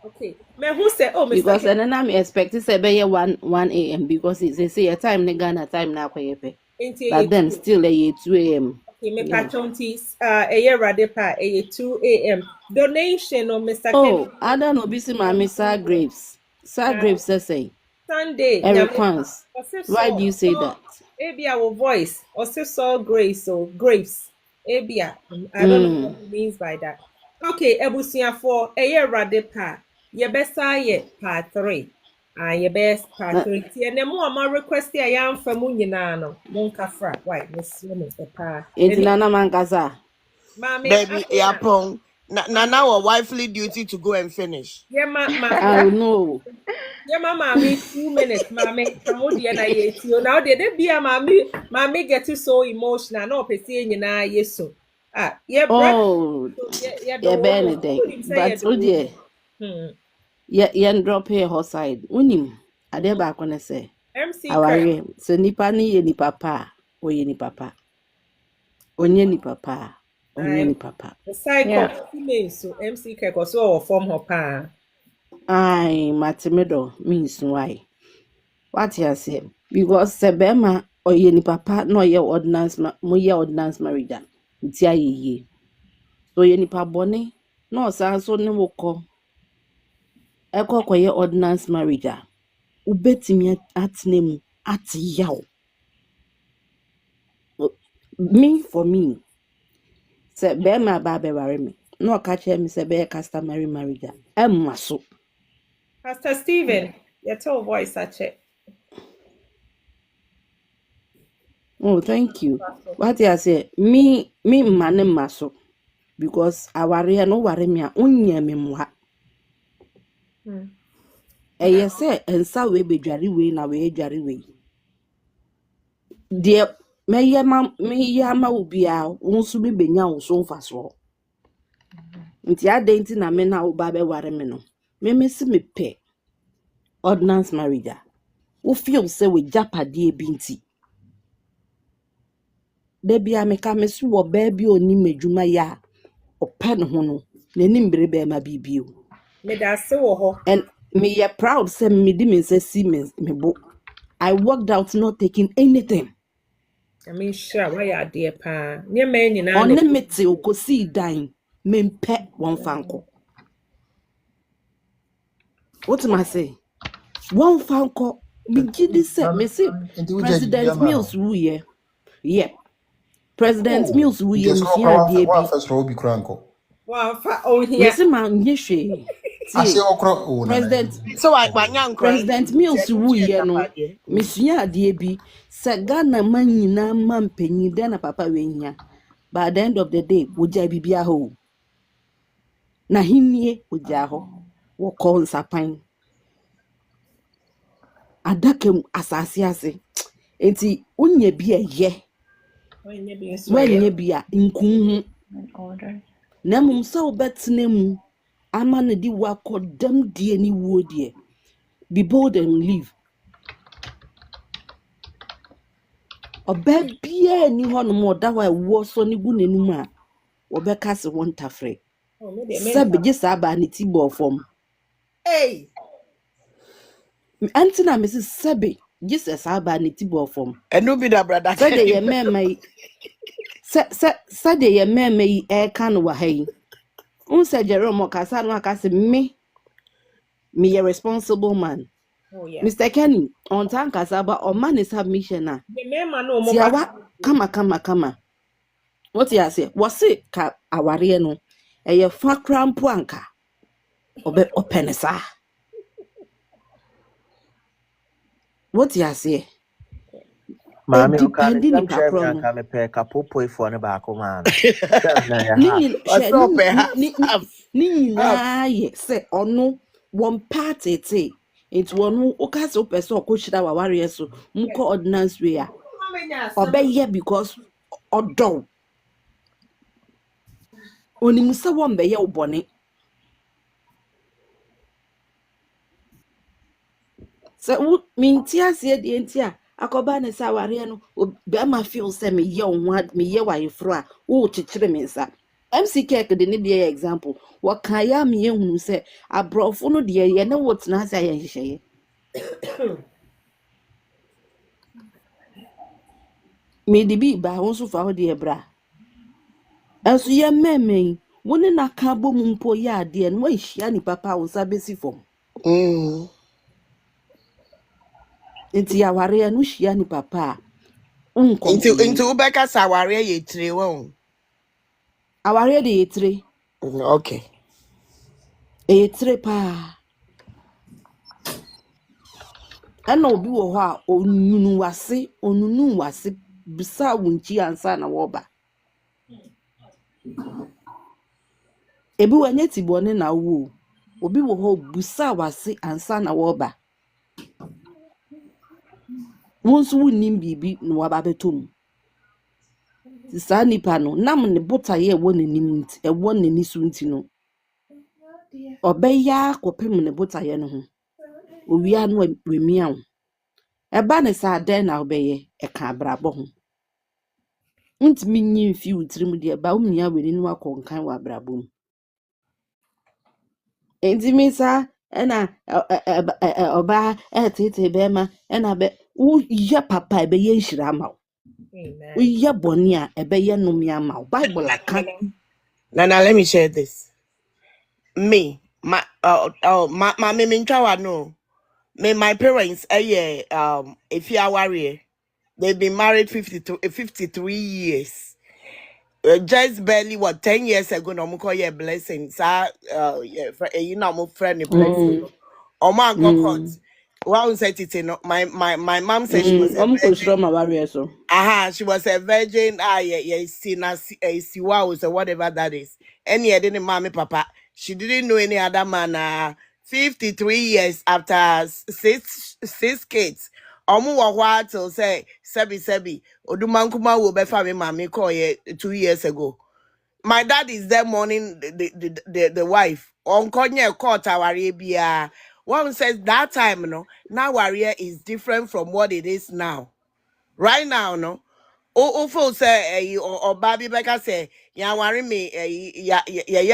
Okay. Me who said Mr. because Ken, and then I'm expecting say be 1 a.m. because they say a time ne Ghana time na akɔyɛ into but then still 2 a.m. okay, me Yeah. patronti a year radepa a 2 a.m. Donation on Mr. Oh, Ken. I don't know. Busy mommy, Sir Grapes. Sir Grapes, say. Sunday, Eric nyame Quans. Why do you say that? Maybe our voice, or so grace or grapes. Ebia, I don't know what Mm. he means by that. Okay, Ebusia for a year radepa. Your best I part 3. Your best part 3. And then more my request I am for Muninano, Monkafra. Why, Miss Woman, the pa. Ain't Nana Mankasa. Mammy, Baby, yapon. Now our wifely duty to go and finish. Yeah, I know. yeah, mommy, 2 minutes, mommy. Cambodia na yeti. Now they be a mommy get so emotional. No, pe see na yeso. Ah, yeah, brother. Oh, Yeah, yeah, do no. Benedict. Who him say yeah But oh do dear, no. Hmm. yeah, drop here side. Unim, ade ba kone say. MC Craig. Aware, so nipa ni ye ni papa, o ye ni papa. Onye ni papa, onye ni papa. The cycle Yeah. so MC Craig also form her pa. Ai, matimedo means why. What you say? Because sebema o ye ni papa no ye ordinance mo ye ordinance marriage. Nti aye. So ye ni pa bone, no san so ne woko. Ekọ ordinance marriage. Ubetimi atnemu atiyaw. Me for me. Se be ma ba be ware me. No ka che me se be customary marriage. Emma so. Pastor Stephen, your tell voice I check. Oh, thank you. What you say? Me man maso because aware no ware me a onye me moha. Eye say ensa we bedware we na we edware we. De me ye ma obi a wonsu bi benya wo so mfa so. Nti adenti na me na wo ba be ware me no. Me si me pe ordinance marriage. Wo feel say we japade bi nti. Da bia me ka me so wo ba bi oni madwuma ya ope ne ho no. N'anim bere be ma bibio. Me da se wo ho. And me ye proud say me di me say see me bo. I walked out not taking anything. I mean sure why you there pa. Near men in On me te okosi dan me mpe one fanko. What am I say? One fanko me gidi say me say President Mills wuye. Yep. President Mills wuye me sia die bi. First row be cranko. wow oh Me here. say man nye hwe. I say okra oh President So I nyanko. President Mills wuye no. Me sua die bi. Se Ghana man nyina man panyin den na papa we nya. By the end of the day, woja bibia ho. Na hinie woja ho. Wo call nsapan. Adakem asase ase. Enti unye bia ye. Wenye bia nkunhu. Order. Na mumsa obetne mu ama ne di wakodam die ni wo die. Be bold and leave. Oba bia ni ho no mo da wa wo so ni gu nenum a. Obeka se won tafre. Sabe je saba ni ti bo fom. Hey. Antina Mrs. Sabe Jesus aba ni ti bo fom. Enu bi da brother. Said ye meme said ye meme e kan wa hai. Unse Jerome kasa no akase me a responsible man. Oh yeah. Mr. Kenny on time kasa ba o man is submission na. The man no mo Tiawa kama. What you say? Was it ka aware no? E ye fa krampo anka. Obe openesa. What you say? Mami Depending okani in kakro na kame pe kapopo ifo ne ba ko man. Ni na ye se ono one party te it wonu okase opese okochira waware so mko ordinance we a obeye because odo onimusa won beye obone se minti ase de ntia akoba ne saware no be ma feel se me ye onwa me ye wayefro a wo chichire me nsa MC Cake de ne de example wakan ya me ehunu se abrofo no de ye ne wotena ase aye hihye me de bi ba won so fa ho de bra enso ye meme woni na ka bom mpo ya ade no ahia ni papa wo sa besi fom enti ya ware no hia ni papa Into ubeka saware ye tire won. aware de yetire Okay. yetire pa ana obi wo ho a onunu wase bisa wunchi ansa na wo ba ebi wanye ti bone na wo obi wo ho busa wase ansa na wo ba wonso wunim bibi na waba betom sa nipa no nam ne botaye ewo nanim nti ewo nani so nti no obeya kopem ne botaye no ho owia no wemia wo eba ne sa den na obeye eka abrabo ho ntimi nyi mfi wutrim de ba umia weni no akonkan wa abrabo mu ntimi sa ena oba tete bema ena be wo ya papa ebeye nhira ma wo Amen. ya boni a ebeye nomia ma wo bible aka Nana, let me share this. Me, my no. My parents, if you are warrior, they've been married 53 years. Just barely 10 years ago, no more call blessing. You know, my friend blessing. Oh my God, one said it. My mom said she was a virgin. omukoshro ma warrior so She was a virgin. Siwa or whatever that is. Any didn't mommy papa. She didn't know any other man. 53 years after six kids. Omu wa what to say sebi. Odumankuma will be family mommy call 2 years ago. My dad is there mourning the wife. Uncle court our Arabia. One says that time, now warrior is different from what it is now. Right now, no. Fo say or Bobby Becca say, ya worry me, ya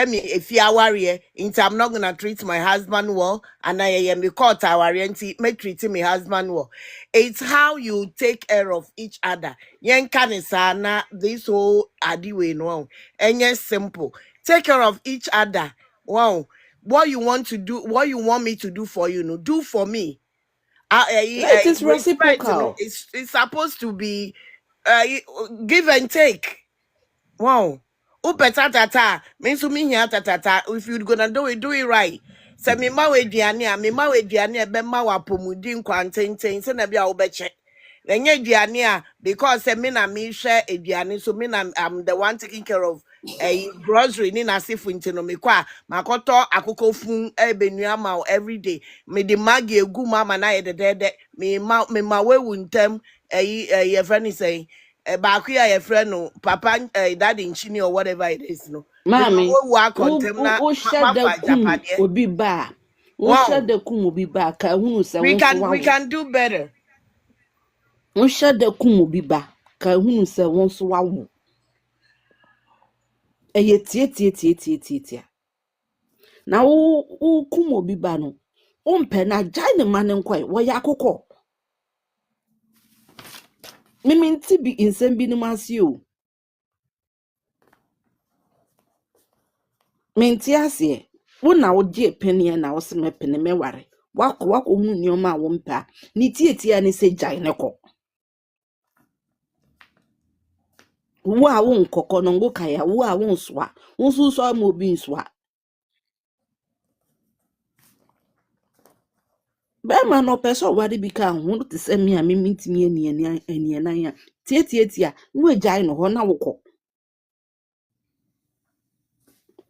me if you worry, I'm not gonna treat my husband well, and I am caught our me treating my husband well. It's how you take care of each other. Yen kanisana this whole adiwe no, and yes simple. Take care of each other. Wow, what you want to do, what you want me to do for you, no, do for me. it is Respect, reciprocal. it's supposed to be give and take. Wow. Upe tata. Means me here tata. If you're gonna do it right. Se me ma we duane be ma wa pomudi nkwantenten se na bia wo be che. Enye duane a because se me na me share eduane so me na I'm the one taking care of a grocery ni na sefu ntino me kwa makoto akoko fun ebenua ma every day me de magi egu mama na ye de me ma we wuntem ye friend is saying baako ya your friend no papa daddy nchini or whatever it is no me ma Mami, wo wa contem na wo sheda fa kum japade. obi ba. Wo Wow, sheda kum obi ba ka hunu se we won so can we wawo. can do better. Wo sheda kum obi ba ka hunu se won so wawo. Eye tie. Na wo kum obi ba no. O mpe na jai ne mane nkoi wo ya akokọ. Mimi nti bi nsem bi no masi o. Menti ase. Wo na wo die pene na wo se me pene me ware. Wako hunu nioma wo mpa. Ni tie ne se jai ne kọ. Wo a wo nkọkọ no ngo kaya wo a wo nsoa wo nso ama obi nsoa be ma no person wade bi ka ho te se me a me mintimi anianan a tie no agyae no ho na wokọ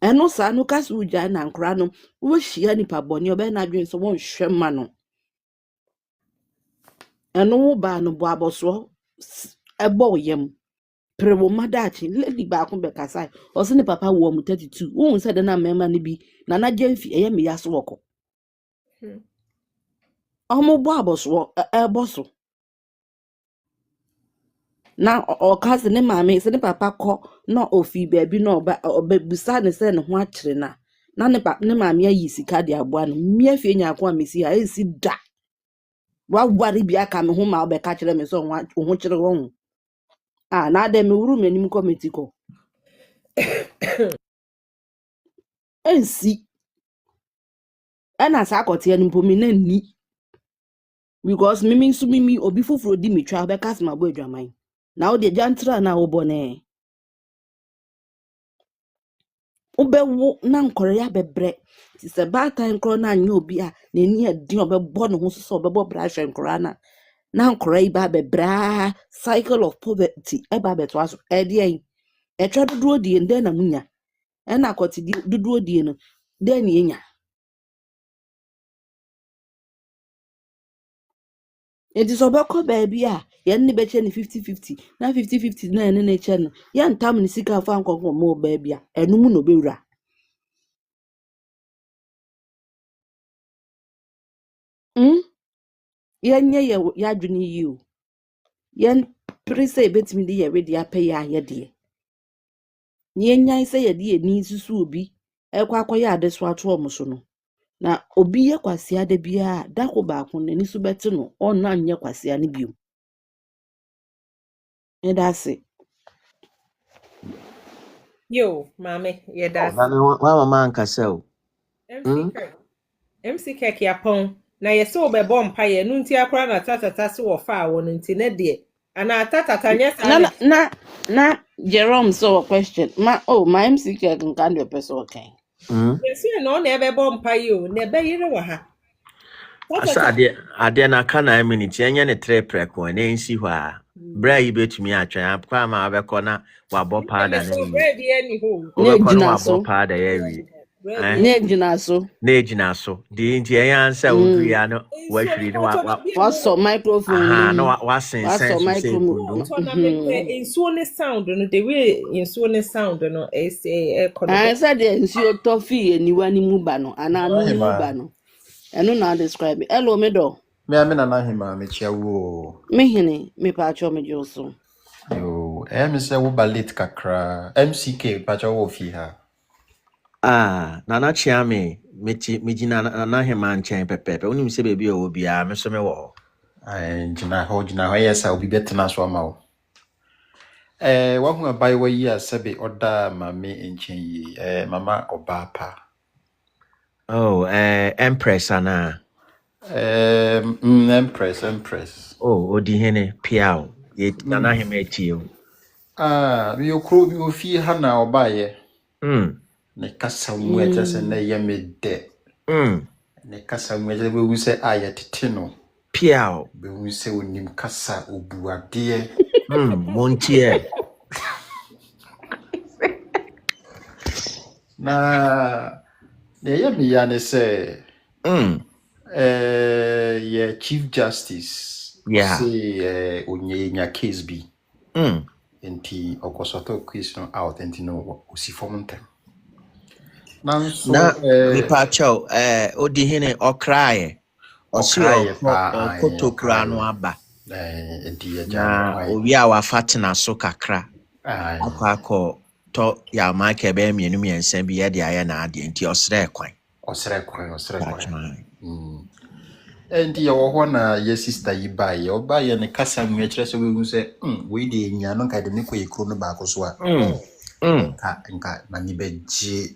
eno sa no ka so agyae na nkra no wo hia nipa boni obe na adwen so won hwe ma no eno wo ba no bo aboso ebo yem pre wo madachi lady ba ko be kasai o se ni papa wo mu 32 wo se de na mema ne bi na na gemfi eye me yaso wokọ ọmụgbọ abọsọ eboso na ọkasị ne maame sị ne papa kọ na ofi beebi na ọba busa ne sị ne ho akyere na ne maame ayi sika de aboa no mmea fie nya akọ amesi ha esi da waware bi aka me ho ma ọbɛka kyerɛ me sɛ ho kyerɛ wɔn na ada me wuru m'anim committee kɔ ensi ɛna saa akɔte no mpo me na nni because mimi obi foforo di metwa ọbɛka sị ma bɔ adwaman na wo de jantra na wo bɔ ne ubewu na nkore ya bebre ti se batan nkoro na anya obi a n'ani adi obebo ne ho so obebo bra hwe nkoro na nkore ba bebra cycle of poverty eba beto aso ede en etwa dodo di ende na munya ɛna akɔte dodoɔ die no dɛn ne yɛnya enti sɛ ɔbɛkɔ baabi a yɛn ne bɛkyɛ ne 50-50 na 50-50 na yɛne ne kyɛ no yɛntam ne sika afa nkɔkɔ ma wɔ baabi a ɛno mu na ɔbɛwura yɛnyɛ yɛadwene yi o yɛn pere sɛ yɛbɛtumi de yɛwe de apɛ yɛ ayɛdeɛ na yɛnyan sɛ yɛde yɛni susu obi ɛkɔ akɔyɛ ade so ato ɔmo so no na obi yɛ kwasea da biara dako baako n'ani so bɛte no ɔnna nyɛ kwasea no bio ɛda ase Yo, mame, yeah, that's Wa mama ankasa o. MC Keke Yapon. Na yeso be bom pa ye no nti akora na tatata se wo fa wo no nti ne de. Ana tatata nya sa na Jerome so question my MC can do person okay Yes, no na be bom pa ye o na be yire wo ha. Asa ade na ka na minute enye ne trepre ko na ensi hɔ a bra yi betumi atwen akwa ma abɛkɔ na wabɔ paada na ni bread ye ni ho. na wabɔ gyina so paada ya wi na gyina so na gyina so di nti enye ansa oduru ya no wahwiri no waso microphone no wasensen so say kundu Insuo ne sound no the way insuo ne sound no say I said the nsuo tofi eniwa ni mu ba no ana no ni mu ba no eno na describe hello me do Me amena na hima me chia wo. me hene me pa cho me joso Yo, me say wo balit kakra. MCK pa cha wo fi ha. Nana Chiame, Mijina Nahima and Pepe, only say baby will be a mesome. Jina ho yes I'll be better na so ma wo. Wa hu abai wa yi asebe oda mame enchen yi. Mama Obapa. Oh, Empress Anna. Empress. Oh, Odihene Piao. Yet Nana him at you. We okro fi ha na obaye. Ne kasa mu eche se na ye me de. Ne kasa mu eche be wu se aye tete no. Piao. Be wu se onim kasa obuade. Montier. Na ye me ya ne se yeah, Chief Justice say nya case bi. Enti okosoto question out enti no osi form ntem. Nanso Nipa chow Odihene okraye. Osio koto kra no aba. Enti ya na owi a wafatena so kakra. Akwa to ya maake be mienu miensa bi ye de aye na ade enti osre kwan. Enti ya wo na ye sister yi ba ye oba ye ne kasa mu kire so we hu se we de nya no ka de ne koyi kro no ba ko so a nka na ni beje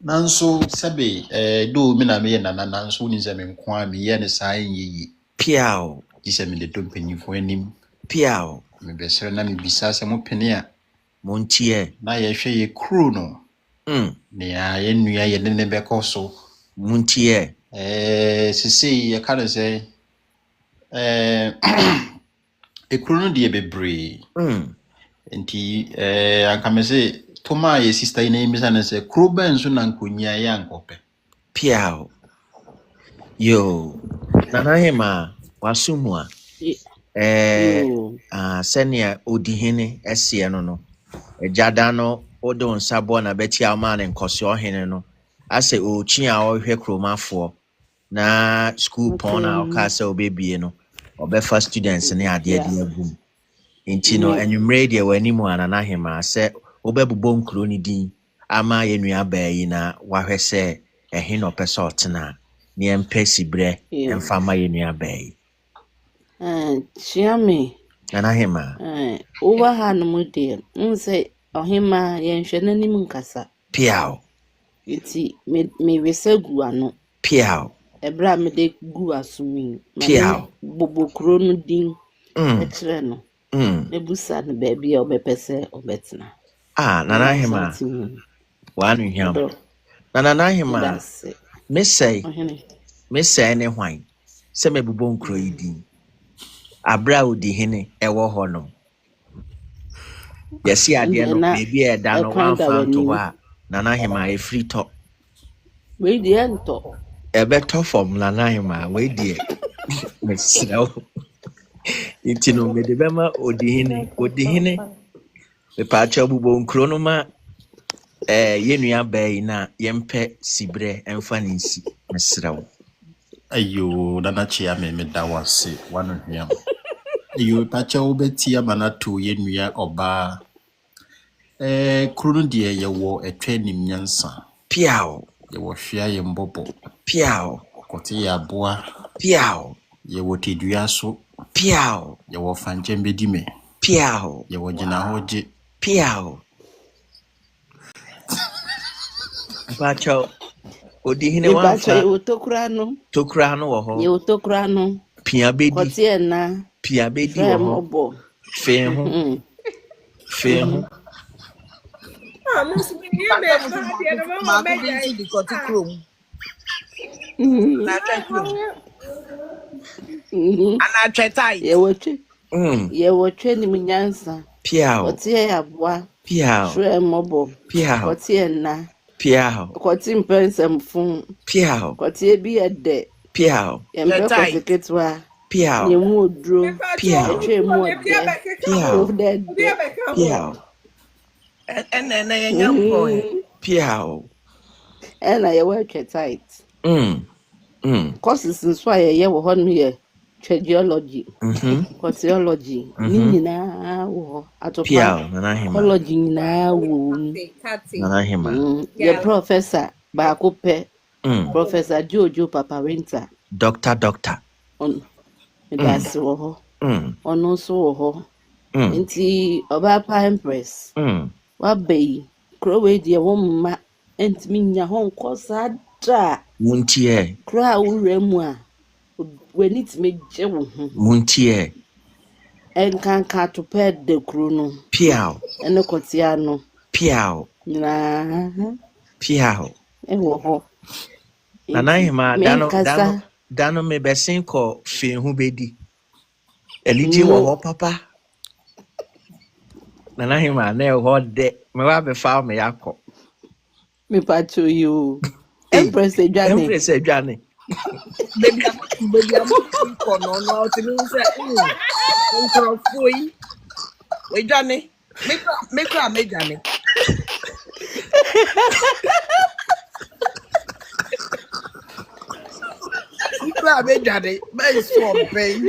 nanso sebe do mi na me ye nana nanso ni se me nko a me ye ne sa yi piao gise me de do mpanyifo anim piao me be sere na me bisa se mo pene a montie na ye hwe ye kro no ne ya ye nua ye ne be ko so montie sisi ye ka no say ekro no de bebre enti anka me say toma ye sister ina mi sana say kro ben so na nkonya ya nkope piao yo nana hema wasumua senia Odihene esie no ejada no odo nsabo na beti ama ne nkosi ohene no ase ochi a ohwe kromafo na school pon na okasa obebie no obefa students ne ade agum enti no enwumre de wani mu anana hema se obebubo nkro ni din ama yenua baayi na wahwe se ehe no pese otena ne empesi bre emfa ma yenua baayi Chiame nana hema over ha no mu de nse ohima yenhwe nanim nkasa piao iti me resegu ano piao ebra me de gu asumi piao bobokro no din ekire no nebusa no baby obepese obetena nana hema wanu hiam nana hema mesai ne hwan se mebubo nkro yi din abra Odihene ewo ho no yesi ade no baby e da no wan fan to ho a Nana Hima a free top. We the end to. A better from Nana Hima, wait dear. Miss Snow. Intino Medibema Odihine. The patcha bubon chronoma. Yenua bay na yempe sibre enfanisi. Miss Snow. Ayo, Nana Chia me da was one of him. Ayo, Pacha Obetia Manatu Yenuya Oba. Kuru deɛ yɛwɔ atwa nim nyansa Piao. yɛwɔ hwea yɛ mbɔbɔ Piao. kɔte yɛ aboa Piao. yɛwɔ tedua so Piao. yɛwɔ fankyɛn bɛdi me Piao. yɛwɔ gyina hɔ gye Piao. Pacho. Odihine Ibacho wanfa. ye utokura no. Tokura no wɔ hɔ. Ye utokura no. Pia bedi. Kotie na. Pia bedi wɔ hɔ. Mobo. Fe ho. Fe ho. Miss Minnie, Marco Binti di Koti Chrome. Na try Chrome. Ana try tight. Ye woche. Ye woche ni munyansa. Piao. Kotie ya bwa. Piao. Shwe mobo. Piao. Kotie na. Piao. Kotie mpense mfun. Piao. Kotie bi ede. Piao. Yempe kotie ketwa. Piao. Ye mu odro. Piao. Etwe mu ode. Piao. Piao. And then I am going. Piao. And I work tight. Courses in why ye wo hon me geology. Sociology. Ni nyina wo atopa. Piao. Nana Hima. Ecology nyina wo. Nana Hima. Ye professor ba ko pe. Professor Jojo Paparenta. Doctor. On that's wo ho. Ono so wo ho. Nti oba pa empress. Wabe krowe die wo mma entimi nya ho nkosa da Muntie. kra wura mu a wani timi je wo ho Muntie. enkanka to ped de kru no Piao. ene kotia no Piao. na Piao. e wo ho Nana Hima dano me besin ko fe hu bedi. Eliji wo ho papa. Nana Hima na e ho de me wa be fa me yakọ. me pacho you empress edwane Baby, I'm kono no to me say nkrofoi. We Johnny. Me Johnny. Me Johnny. Me so pain.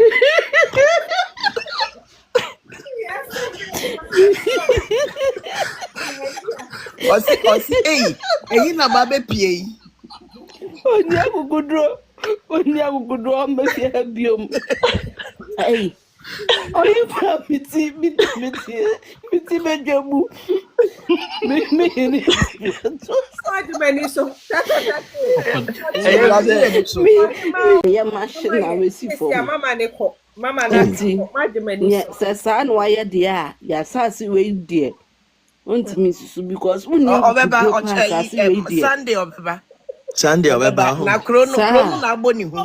Osi eyi na ma be pie. Oni agugudro mbese biom hey oyi pa piti bejamu me ni ya machine na wesi for mama na yeah sasa na waye dia ya sasi we die ontimi susu because uni Obeba Sunday obeba na krono na aboni hu.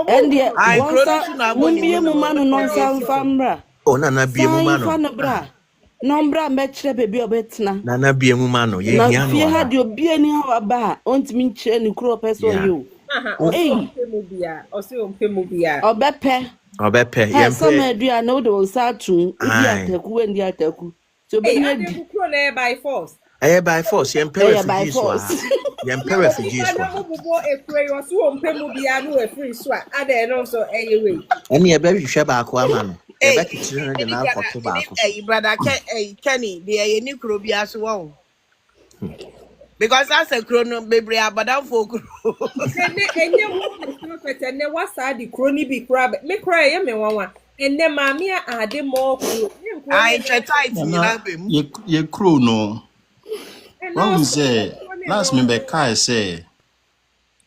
And the krono na aboni hu mu manu no samfamra Nana bie mu manu nombra mechire bebi obetna Nana bie mu manu ye na hia no fie ha de obi ani ha ba ontimi nchire ni kro person yo obepe yempe some adua no de osatu odi ataku wendi ataku so be nyadi by force. By force, yempe refugees wa. Yempe refugees wa. Eni ebe hwehwe ba akwa ma no. Ebe kitire no de na akoto ba akwa. Brother Kenny, dey any kro bi aso won. Because as a krono bebre abadan for kro. Enye wo pete ne wasa di kroni bi kra me kra ye me wanwa. Enne maami a ade mo kro. I tight ni na bem. ye kro no one say last member kai say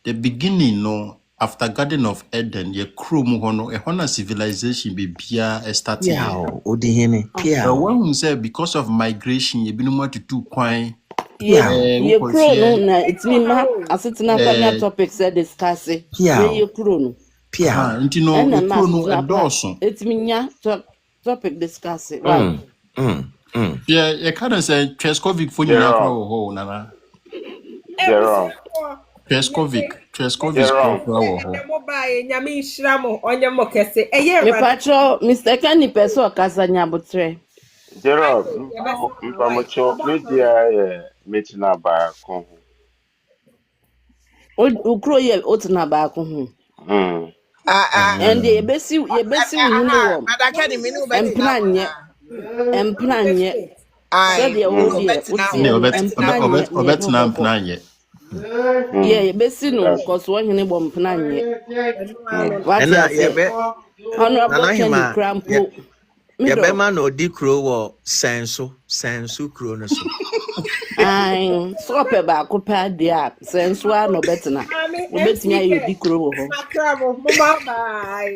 the beginning no after Garden of Eden ye kro mu hono e hona civilization be bia starting odihene pia the one say because of migration ye binu matutu kwan ye kro no na itimi ma asetina kwanya topics e discuss ye kro no pia nti no kro no e doso itimi nya topic discuss Yeah, you can't say Cheskovic for you Jerome, now, Nana. Jerome, Cheskovic Jerome. for nyame nhyira mo onye mo kese eye rade Mepacho Mr. Kenny Peso Kasa Nyabutre. Gerald, yebesa why mpamocho media metina ba ko ho. Ukro ye otina baako ho. Hmm. And yebesi uhune wo. Brother Kenny, me no bet now. Empna nye. Said I ye me wo no Hmm. de bet now. utie no empna nye ne ho boko. Hmm. Yeah, yebesi no That's cause wo hene bɔ mpena nye. hmm. What ɛna ya say? Honorable Nana Kenny Hima Krampo. Mido. yɛbɛma na odi kuro wɔ sɛnso kuro no so. Ai, so pe baako pa dia. Senso a no betena. Mami Obetumi ayo MCK di kuro wo ho. makra mo mama bye